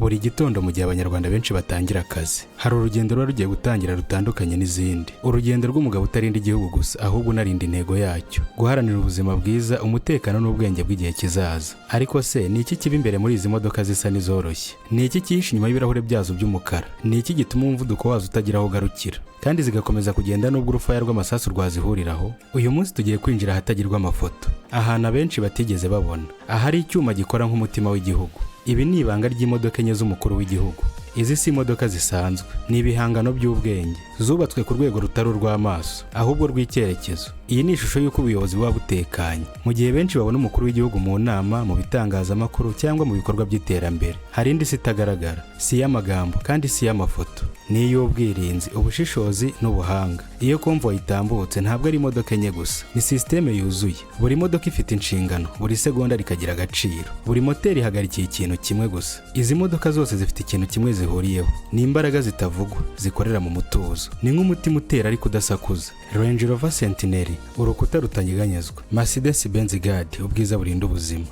buri gitondo mu gihe abanyarwanda benshi batangira akazi hari urugendo ruba rugiye gutangira rutandukanye n'izindi. Urugendo rw'umugabo utarinda igihugu gusa ahubwo unarinda intego yacyo, guharanira ubuzima bwiza, umutekano n'ubwenge bw'igihe kizaza. Ariko se ni iki kiba imbere muri izi modoka zisa n'izoroshye? Ni iki cyihishe inyuma y'ibirahure byazo by'umukara? Ni iki gituma umuvuduko wazo utagira aho ugarukira kandi zigakomeza kugenda nubwo urufaya rw'amasasu rwazihuriraho? Uyu munsi tugiye kwinjira ahatagirwa amafoto, ahantu abenshi batigeze babona, ahari icyuma gikora nk'umutima w'igihugu. Ibi ni ibanga ry'imodoka enye z'umukuru w'igihugu. Izi si imodoka zisanzwe, ni ibihangano by'ubwenge zubatswe ku rwego rutari urw'amaso ahubwo rw'icyerekezo. Iyi ni ishusho y'uko ubuyobozi buba butekanye mu gihe benshi babona umukuru w'igihugu mu nama, mu bitangazamakuru cyangwa mu bikorwa by'iterambere. Hari indi si itagaragara, si iy'amagambo kandi si iy'amafoto, ni iy'ubwirinzi, ubushishozi n'ubuhanga. Iyo konvoyi itambutse ntabwo ari imodoka enye gusa, ni sisiteme yuzuye. Buri modoka ifite inshingano, buri segonda rikagira agaciro, buri moteri ihagarikiye ikintu kimwe gusa. Izi modoka zose zifite ikintu kimwe zihuriyeho, ni imbaraga zitavugwa zikorera mu mutuzo. Ni nk'umutima utera ariko udasakuza. Range Rover Centenary, urukuta rutanyeganyezwa. Mercedes Benz Guard, ubwiza burinda ubuzima.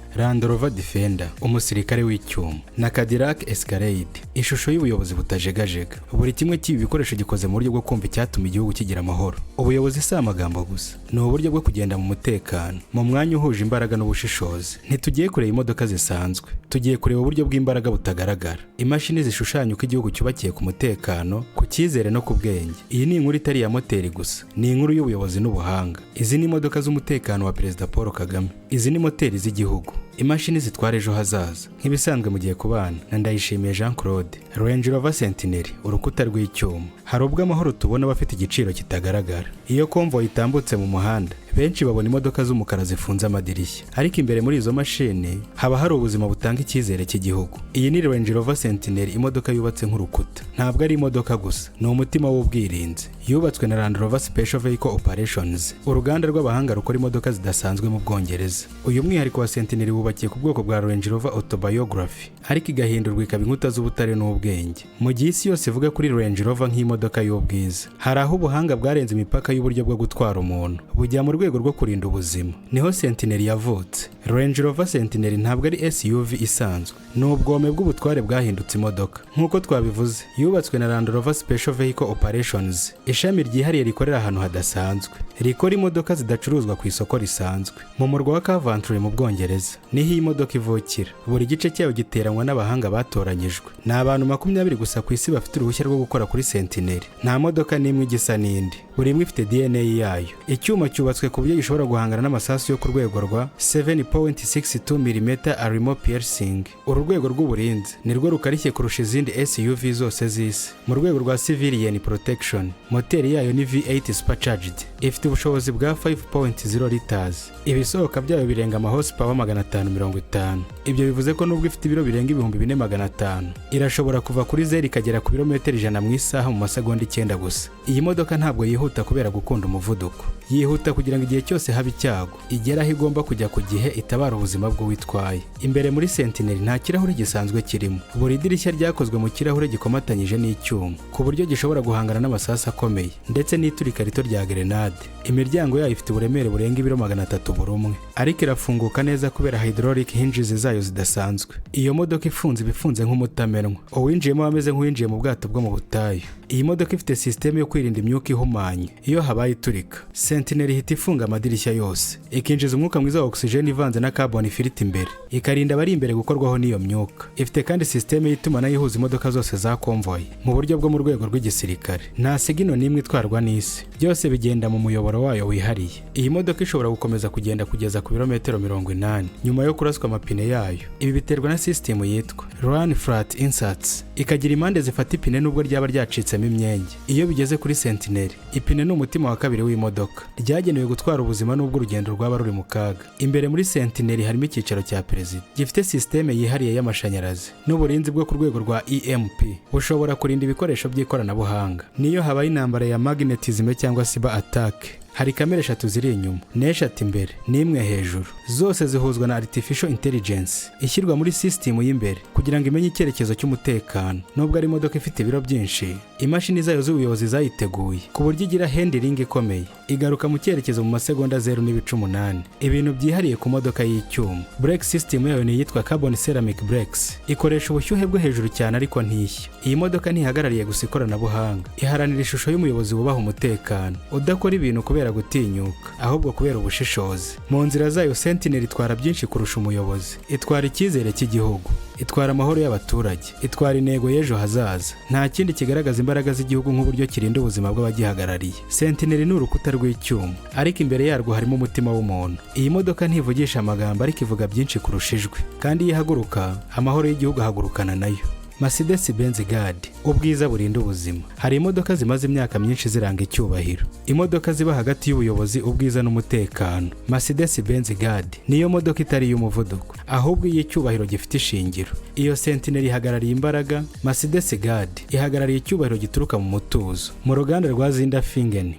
Rover Defender, umusirikare w'icyuma. Na Cadillac Escalade, ishusho y'ubuyobozi butajegajega. Buri kimwe cy'ibi bikoresho gikoze mu buryo bwo kumva icyatuma igihugu kigira amahoro. Ubuyobozi si amagambo gusa, ni uburyo bwo kugenda mu mutekano, mu mwanya uhuje imbaraga n'ubushishozi. Ntitugiye kureba imodoka zisanzwe, tugiye kureba uburyo bw'imbaraga butagaragara. Imashini zishushanya uko igihugu cyubakiye ku mutekano, ku cyizere no ku bwenge. Iyi ni inkuru itari iya moteri gusa, ni inkuru y'ubuyobozi n'ubuhanga. Izi ni imodoka z'umutekano wa Perezida Paul Kagame. Izi ni moteri z'igihugu, imashini zitwara ejo hazaza. Nk'ibisanzwe mu gihe kubana na Ndayishimiye Jean Claude. Range Rover Centenary, urukuta rw'icyuma. Hari ubwo amahoro tubona bafite igiciro kitagaragara. Iyo konvoyi itambutse mu muhanda, benshi babona imodoka z'umukara zifunze amadirishya, ariko imbere muri izo mashini haba hari ubuzima butanga icyizere cy'igihugu. Iyi ni Range Rover Centenary, imodoka yubatse nk'urukuta. Ntabwo ari imodoka gusa, ni umutima w'ubwirinzi. Yubatswe na Land Rover Special Vehicle Operations, uruganda rw'abahanga rukora imodoka zidasanzwe mu Bwongereza. Uyu mwihariko wa Centenary wubakiye ku bwoko bwa Range Rover Autobiography, ariko igahindurwa ikaba inkuta z'ubutare n'ubwenge. Mu gihe isi yose ivuga kuri Range Rover nk'imodoka y'ubwiza, hari aho ubuhanga bwarenze imipaka y'uburyo bwo gutwara umuntu bujya mu rwego rwo kurinda ubuzima. Niho Centenary yavutse. Range Rover Centenary ntabwo ari SUV isanzwe, ni ubwome bw'ubutware bwahindutse imodoka. Nk'uko twabivuze, yubatswe na Land Rover Special Vehicle Operations, ishami ryihariye rikorera ahantu hadasanzwe, rikora imodoka zidacuruzwa ku isoko risanzwe. Mu murwa wa Coventry mu Bwongereza niho iyi modoka ivukira. Buri gice cyayo giteranwa n'abahanga batoranyijwe. Ni abantu 20 gusa ku isi bafite uruhushya rwo gukora kuri Centenary. Nta modoka n'imwe igisa n'indi, buri imwe ifite DNA yayo. Icyuma cyubatswe ku buryo gishobora guhangana n'amasasu yo ku rwego rwa 7.62 mm armor piercing. Uru rwego rw'uburinzi nirwo rukarishye kurusha izindi SUV zose z'isi. Mu rwego rwa civilian protection, moteri yayo ni V8 supercharged, ifite ubushobozi bwa 5.0 liters. Ibisohoka byayo birenga horsepower 550. Ibyo bivuze ko nubwo ifite ibiro birenga 4500, irashobora kuva kuri 0 ikagera ku birometero 100 mu isaha mu masegonda 9 gusa. Iyi modoka ntabwo yihuta kubera gukunda umuvuduko, yihuta kugira ngo igihe cyose haba icyago igera aho igomba kujya ku gihe, itabara ubuzima bw'uwitwaye. Imbere muri Centenary nta kirahure gisanzwe kirimo. Buri dirishya ryakozwe mu kirahure gikomatanyije n'icyuma, ku buryo gishobora guhangana n'amasasu akomeye ndetse n'iturika rito rya grenade. Imiryango yayo ifite uburemere burenga ibiro 300 buri umwe, ariko irafunguka neza kubera hydraulic hinges zayo zidasanzwe. Iyo modoka ifunze ibifunze nk'umutamenwa, uwinjiyemo ameze nk'uwinjiye mu bwato bwo mu butayu. Iyi modoka ifite system yo kwirinda imyuka ihumanye iyo habaye iturika. Centenary ihita ifunga amadirishya yose, ikinjiza umwuka mwiza wa oxygen ivanze na carbon filter imbere, ikarinda abari imbere gukorwaho n'iyo myuka. Ifite kandi system y'itumanaho ihuza imodoka zose za convoy mu buryo bwo mu rwego rw'igisirikare. Nta sigino n'imwe itwarwa n'isi, byose bigenda mu muyoboro wayo wihariye. Iyi modoka ishobora gukomeza kugenda kugeza ku birometero 80 nyuma yo kuraswa amapine yayo. Ibi biterwa na system yitwa Run Flat Inserts, ikagira impande zifata ipine nubwo ryaba ryacitsemo imyenge. Iyo bigeze kuri Centenary, ipine ni umutima wa kabiri w'imodoka, ryagenewe gutwara ubuzima nubwo urugendo rwaba ruri mu kaga. Imbere muri Centenary harimo icyicaro cya Perezida, gifite systeme yihariye y'amashanyarazi n'uburinzi bwo ku rwego rwa EMP, bushobora kurinda ibikoresho by'ikoranabuhanga niyo habaye intambara ya magnetism cyangwa cyber attack. hari kamera 3 ziri inyuma, n'eshatu imbere, n'imwe hejuru. Zose zihuzwa na artificial intelligence ishyirwa muri system y'imbere kugira ngo imenye icyerekezo cy'umutekano. Nubwo ari imodoka ifite ibiro byinshi, imashini zayo z'ubuyobozi zayiteguye ku buryo igira handling ikomeye, igaruka mu cyerekezo mu masegonda 0.8. Ibintu byihariye ku modoka y'icyuma. Brake system yayo ni yitwa carbon ceramic brakes, ikoresha ubushyuhe bwo hejuru cyane ariko ntishya. Iyi modoka ntihagarariye gusa ikoranabuhanga, iharanira ishusho y'umuyobozi wubaha umutekano, udakora ibintu kubera gutinyuka, ahubwo kubera ubushishozi. Mu nzira zayo Sentinel itwara byinshi kurusha umuyobozi, itwara icyizere cy'igihugu, itwara amahoro y'abaturage, itwara intego y'ejo hazaza. Nta kindi kigaragaza imbaraga z'igihugu nk'uburyo kirinda ubuzima bw'abagihagarariye. Sentinel ni urukuta rw'icyuma, ariko imbere yarwo harimo umutima w'umuntu. Iyi modoka ntivugisha amagambo ariko ivuga byinshi kurusha ijwi, kandi iyo ihaguruka amahoro y'igihugu ahagurukana nayo. Mercedes-Benz Guard, ubwiza burinda ubuzima. Hari imodoka zimaze imyaka myinshi ziranga icyubahiro, imodoka ziba hagati y'ubuyobozi, ubwiza n'umutekano. Mercedes-Benz Guard niyo modoka itari y'umuvuduko, ahubwo y'icyubahiro gifite ishingiro. Iyo Sentinel ihagarariye imbaraga, Mercedes Guard ihagarariye icyubahiro gituruka mu mutuzo. Mu ruganda rwa Zirinda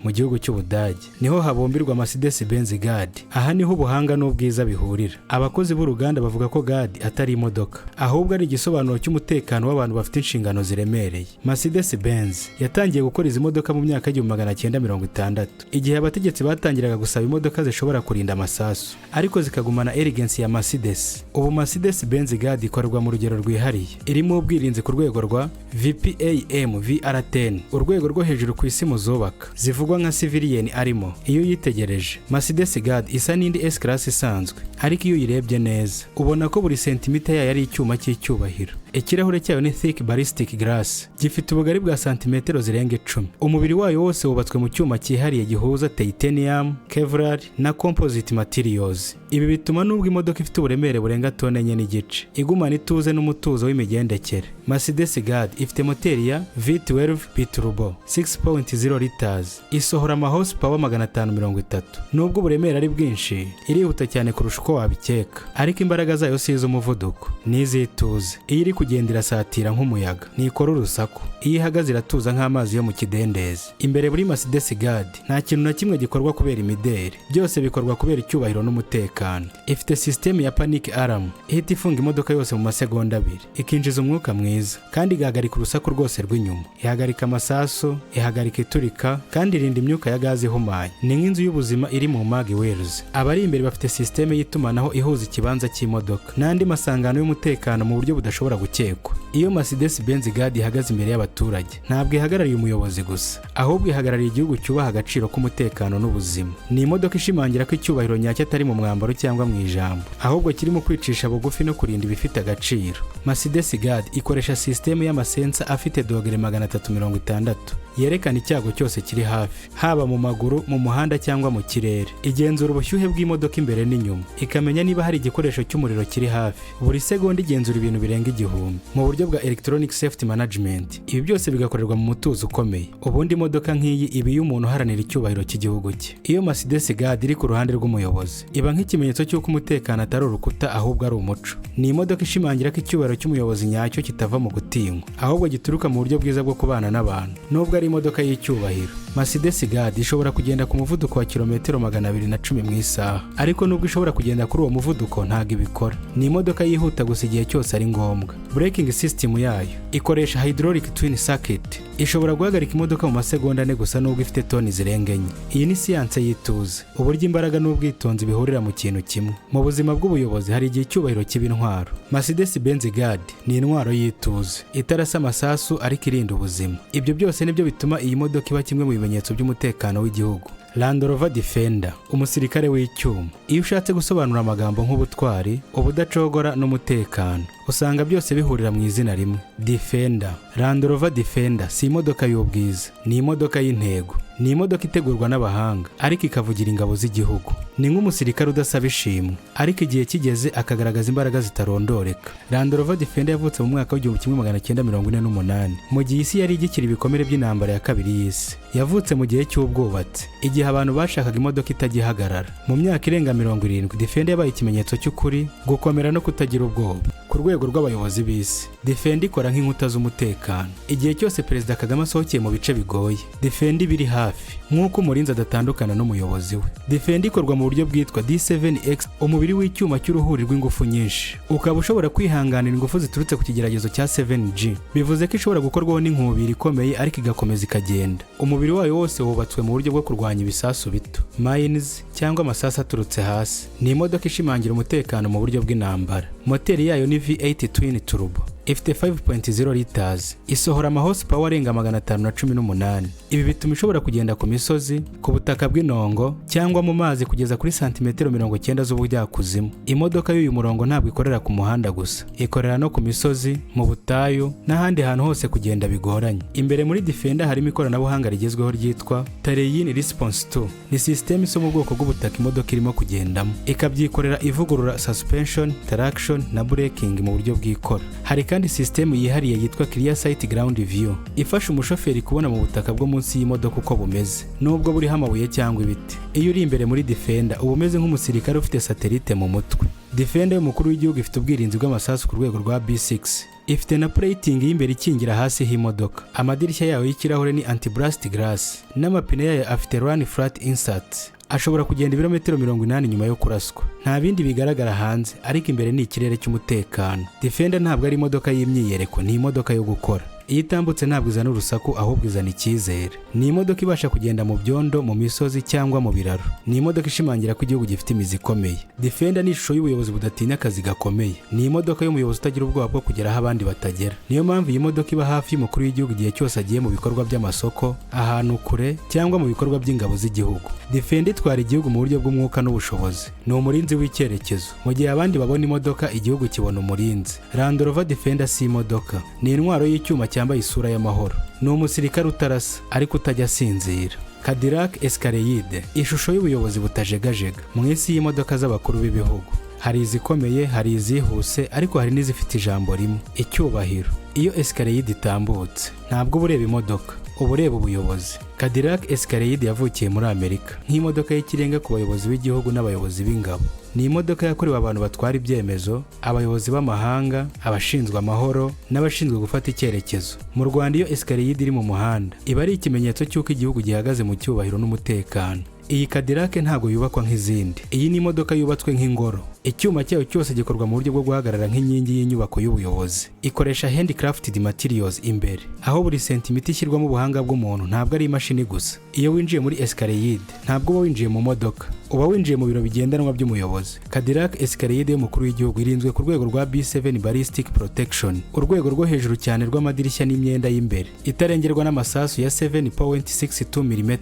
mu gihugu cy'Ubudage niho habumbirwa Mercedes-Benz Guard. Aha niho ubuhanga n'ubwiza bihurira. Abakozi b'uruganda bavuga ko Guard atari imodoka, ahubwo ari igisobanuro cy'umutekano w'abantu bafite inshingano ziremereye. Mercedes-Benz yatangiye gukora izi modoka mu myaka y'1960, igihe abategetsi batangiraga gusaba imodoka zishobora kurinda amasasu ariko zikagumana elegance ya Mercedes. Ubu Mercedes-Benz Guard ikorwa mu rugero rwihariye, irimo ubwirinzi ku rwego rwa VPAM VR10, urwego rwo hejuru ku isi mu zubaka, zivugwa nka civilian arimo. Iyo yitegereje Mercedes Guard isa n'indi S-Class isanzwe, ariko iyo uyirebye neza ubona ko buri sentimita yayo ari icyuma cy'icyubahiro. Ikirahure cyayo ni thick ballistic glass, gifite ubugari bwa santimetero zirenga 10. Umubiri wayo wose wubatswe mu cyuma cyihariye gihuza titanium, Kevlar na composite materials. Ibi bituma nubwo imodoka ifite uburemere burenga tone enye n'igice, igumana ituze n'umutuzo w'imigendekere. Mercedes Guard ifite moteri ya V12 biturbo 6.0 liters, isohora horsepower 530. Nubwo uburemere ari bwinshi, irihuta cyane kurusha uko wabikeka, ariko imbaraga zayo si iz'umuvuduko, n'izituze. Iyo iri kugendera satira nk'umuyaga, nikora urusaku. Iyo ihagaze iratuza nk'amazi yo mu kidendezi. Imbere muri Mercedes Guard nta kintu na kimwe gikorwa kubera imideri, byose bikorwa kubera icyubahiro n'umutekano. Ifite system ya panic alarm ihita ifunga imodoka yose mu masegonda 2, ikinjiza umwuka mwiza, kandi igahagarika urusaku rwose rw'inyuma, ihagarika amasasu, ihagarika iturika, kandi irinda imyuka ya gazi ihumanye. Ni nk'inzu y'ubuzima iri mu Mag Wheels. Abari imbere bafite system y'itumanaho ihuza ikibanza cy'imodoka n'andi masangano y'umutekano mu buryo budashobora gukekwa. Iyo Mercedes-Benz Guard ihagaze imbere y'abaturage, ntabwo ihagarariye umuyobozi gusa, ahubwo ihagarariye igihugu cyubaha agaciro k'umutekano n'ubuzima. Ni imodoka ishimangira ko icyubahiro nyacyo atari mu mwambaro cyangwa mu ijambo, ahubwo kirimo kwicisha bugufi no kurinda ibifite agaciro. Mercedes Guard ikoresha system y'amasensa afite dogere 360 yerekana icyago cyose kiri hafi, haba mu maguru, mu muhanda cyangwa mu kirere. Igenzura ubushyuhe bw'imodoka imbere n'inyuma, ikamenya niba hari igikoresho cy'umuriro kiri hafi. Buri segonda igenzura ibintu birenga 1000 mu buryo bwa electronic safety management. Ibi byose bigakorerwa mu mutuzo ukomeye. Ubundi imodoka nk'iyi iba y'umuntu uharanira icyubahiro cy'igihugu cye. Iyo Mercedes Guard iri ku ruhande rw'umuyobozi, iba nk'ikimenyetso cy'uko umutekano atari urukuta, ahubwo ari umuco. Ni imodoka ishimangira ko icyubahiro cy'umuyobozi nyacyo kitava mu gutinywa, ahubwo gituruka mu buryo bwiza bwo kubana n'abantu. Nubwo ari imodoka y'icyubahiro, Mercedes Guard ishobora kugenda ku muvuduko wa kilometero 210 mu isaha, ariko nubwo ishobora kugenda kuri uwo muvuduko ntabwo ibikora. Ni imodoka yihuta gusa igihe cyose ari ngombwa. Braking system yayo ikoresha hydraulic twin circuit, ishobora guhagarika imodoka mu masegonda 4 gusa nubwo ifite toni zirenga 4. Iyi ni siyanse yituze, uburyo imbaraga n'ubwitonzi bihurira mu kintu kimwe. Mu buzima bw'ubuyobozi hari igihe icyubahiro kiba intwaro. Mercedes-Benz Guard ni intwaro yituze, itarasa amasasu ariko irinda ubuzima. Ibyo byose nibyo bituma iyi modoka iba kimwe mu bimenyetso by'umutekano w'igihugu. Rover Defender, umusirikare w'icyuma. Iyo ushatse gusobanura amagambo nk'ubutwari, ubudacogora n'umutekano, usanga byose bihurira mu izina rimwe, Defender. Rover Defender si imodoka y'ubwiza, ni imodoka y'intego. Ni imodoka itegurwa n'abahanga, ariko ikavugira ingabo z'igihugu. Ni nk'umusirikare udasaba ishimwe, ariko igihe kigeze akagaragaza imbaraga zitarondoreka. Rover Defender yavutse mu mwaka w'1948, mu gihe isi yari igikira ibikomere by'intambara ya kabiri y'isi. Yavutse mu gihe cy'ubwubatsi, igihe abantu bashakaga imodoka itagihagarara. Mu myaka irenga 70, Defender yabaye ikimenyetso cy'ukuri, gukomera no kutagira ubwoba. Ku rwego rw'abayobozi b'isi, Defender ikora nk'inkuta z'umutekano. Igihe cyose Perezida Kagame asohokeye mu bice bigoye, Defender biri hafi nk'uko umurinzi adatandukana n'umuyobozi we. Defender ikorwa mu buryo bwitwa D7X, umubiri w'icyuma cy'uruhuri rw'ingufu nyinshi. Ukaba ushobora kwihanganira ingufu ziturutse ku kigeragezo cya 7G. Bivuze ko ishobora gukorwaho n'inkubiri ikomeye ariko igakomeza ikagenda. Umubiri wayo wose wubatswe mu buryo bwo kurwanya ibisasu bito, mines cyangwa amasasu aturutse hasi. Ni imodoka ishimangira umutekano mu buryo bw'intambara. Moteri yayo ni V8 twin turbo. Ifite 5.0 liters, isohora horsepower arenga 518. Ibi bituma ishobora kugenda ku misozi, ku butaka bw'inongo cyangwa mu mazi kugeza kuri santimetero 90 z'ubujyakuzimu. Imodoka y'uyu murongo ntabwo ikorera ku muhanda gusa, ikorera no ku misozi, mu butayu n'ahandi hantu hose kugenda bigoranye. Imbere muri Defender harimo ikoranabuhanga rigezweho ryitwa Terrain Response 2. Ni system iso mu bwoko bw'ubutaka imodoka irimo kugendamo, ikabyikorera ivugurura suspension, traction na braking mu buryo bw'ikora. Hari kandi system yihariye yitwa Clear Sight Ground View, ifasha umushoferi kubona mu butaka bwo munsi y'imodoka uko bumeze, nubwo buriho amabuye cyangwa ibiti. Iyo uri imbere muri Defender uba umeze nk'umusirikare ufite satellite mu mutwe. Defender y'umukuru w'igihugu ifite ubwirinzi bw'amasasu ku rwego rwa B6. Ifite na plating y'imbere ikingira hasi h'imodoka. Amadirishya yayo y'ikirahure ni anti-blast glass, n'amapine yayo afite run flat insert. Ashobora kugenda ibirometero 80 nyuma yo kuraswa. Nta bindi bigaragara hanze, ariko imbere ni ikirere cy'umutekano. Defender ntabwo ari imodoka y'imyiyereko, ni imodoka yo gukora. Iyo itambutse ntabwo izana urusaku, ahubwo izana icyizere. Ni imodoka ibasha kugenda mu byondo, mu misozi cyangwa mu biraro. Ni imodoka ishimangira ko igihugu gifite imizi ikomeye. Defender ni ishusho y'ubuyobozi budatinya akazi gakomeye. Ni imodoka y'umuyobozi utagira ubwoba bwo kugera aho abandi batagera. Niyo mpamvu iyi modoka iba hafi y'umukuru w'igihugu igihe cyose agiye mu bikorwa by'amasoko, ahantu kure cyangwa mu bikorwa by'ingabo z'igihugu. Defender itwara igihugu mu buryo bw'umwuka n'ubushobozi. Ni umurinzi w'icyerekezo. Mu gihe abandi babona imodoka, igihugu kibona umurinzi. Rover Defender si imodoka, ni intwaro y'icyuma cyambaye isura y'amahoro. Ni umusirikare utarasa ariko utajya asinzira. Cadillac Escalade, ishusho y'ubuyobozi butajegajega. Mu isi y'imodoka z'abakuru b'ibihugu, hari izikomeye, hari izihuse, ariko hari n'izifite ijambo rimwe, icyubahiro. Iyo Escalade itambutse, ntabwo ureba imodoka, uba ureba ubuyobozi. Cadillac Escalade yavukiye muri Amerika nk'imodoka y'ikirenga ku bayobozi b'igihugu n'abayobozi b'ingabo. Ni imodoka yakorewe abantu batwara ibyemezo, abayobozi b'amahanga, abashinzwe amahoro n'abashinzwe gufata icyerekezo. Mu Rwanda iyo Escalade iri mu muhanda, iba ari ikimenyetso cy'uko igihugu gihagaze mu cyubahiro n'umutekano. Iyi Cadillac ntabwo yubakwa nk'izindi. Iyi ni imodoka yubatswe nk'ingoro. Icyuma cyayo cyose gikorwa mu buryo bwo guhagarara nk'inkingi y'inyubako y'ubuyobozi. Ikoresha handcrafted materials imbere, aho buri sentimita ishyirwamo ubuhanga bw'umuntu, ntabwo ari imashini gusa. Iyo winjiye muri Escalade, ntabwo uba winjiye mu modoka, uba winjiye mu biro bigendanwa by'umuyobozi. Cadillac Escalade y'umukuru w'igihugu irinzwe ku rwego rwa B7 Ballistic Protection, urwego rwo hejuru cyane rw'amadirishya n'imyenda y'imbere, itarengerwa n'amasasu ya 7.62 mm.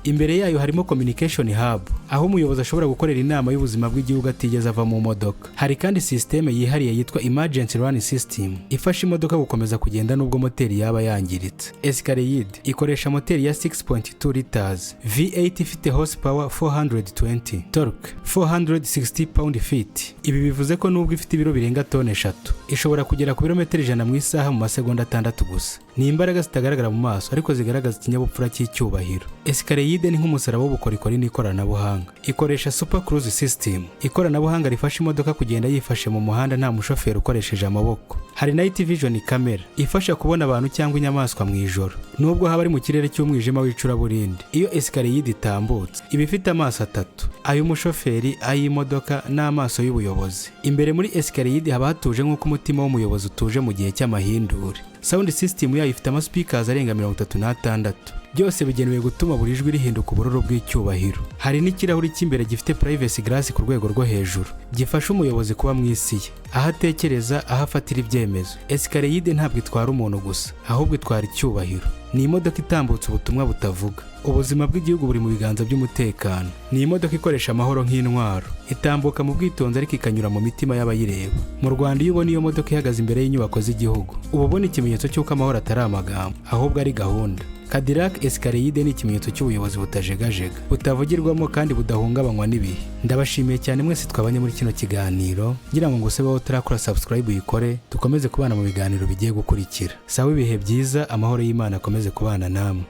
Imbere yayo harimo communication hub, aho umuyobozi ashobora gukorera inama y'ubuzima bw'igihugu atigeze ava mu modoka. Hari kandi systeme yihariye yitwa Emergency Run System, ifasha imodoka gukomeza kugenda nubwo moteri yaba yangiritse. Escalade ikoresha moteri ya 6.2 liters, V8 ifite horsepower 420, torque 460 pound-feet. Ibi bivuze ko nubwo ifite ibiro birenga tone 3, ishobora kugera ku birometero 100 mu isaha mu masegonda 6 gusa. Ni imbaraga zitagaragara mu maso, ariko zigaragaza ikinyabupfura cy'icyubahiro. Escalade ni nk'umusaraba w'ubukorikori n'ikoranabuhanga. Ikoresha Super Cruise System, ikoranabuhanga rifasha imodoka kugenda yifashe mu muhanda nta mushoferi ukoresheje amaboko. Hari Night Vision Camera, ifasha kubona abantu cyangwa inyamaswa mu ijoro, nubwo haba ari mu kirere cy'umwijima w'icuraburindi. Iyo Escalade itambutse, iba ifite amaso 3, ay'umushoferi, ay'imodoka n'amaso y'ubuyobozi. Imbere muri Escalade haba hatuje nk'uko umutima w'umuyobozi utuje mu gihe cy'amahindure. Sound system yayo ifite speakers arenga 36. Byose bigenewe gutuma buri jwi rihinduka ubururu bw'icyubahiro. Hari n'ikirahuri cy'imbere gifite privacy glass ku rwego rwo hejuru, gifasha umuyobozi kuba mu isi ye, aho atekereza, aho afatira ibyemezo. Escalade ntabwo itwara umuntu gusa, ahubwo itwara icyubahiro. Ni imodoka itambutse ubutumwa butavuga. Ubuzima bw'igihugu buri mu biganza by'umutekano. Ni imodoka ikoresha amahoro nk'intwaro, itambuka mu bwitonzi ariko ikanyura mu mitima y'abayireba. Mu Rwanda iyo ubona iyo modoka ihagaze imbere y'inyubako z'igihugu, uba ubona ikimenyetso cy'uko amahoro atari amagambo, ahubwo ari gahunda. Cadillac Escalade ni ikimenyetso cy'ubuyobozi butajegajega, butavugirwamo kandi budahungabanywa n'ibihe. Ndabashimiye cyane mwese twabanye muri kino kiganiro, ngira ngo ngusebaho utarakora subscribe uyikore, dukomeze kubana mu biganiro bigiye gukurikira. Sawa, ibihe byiza, amahoro y'Imana akomeze kubana namwe.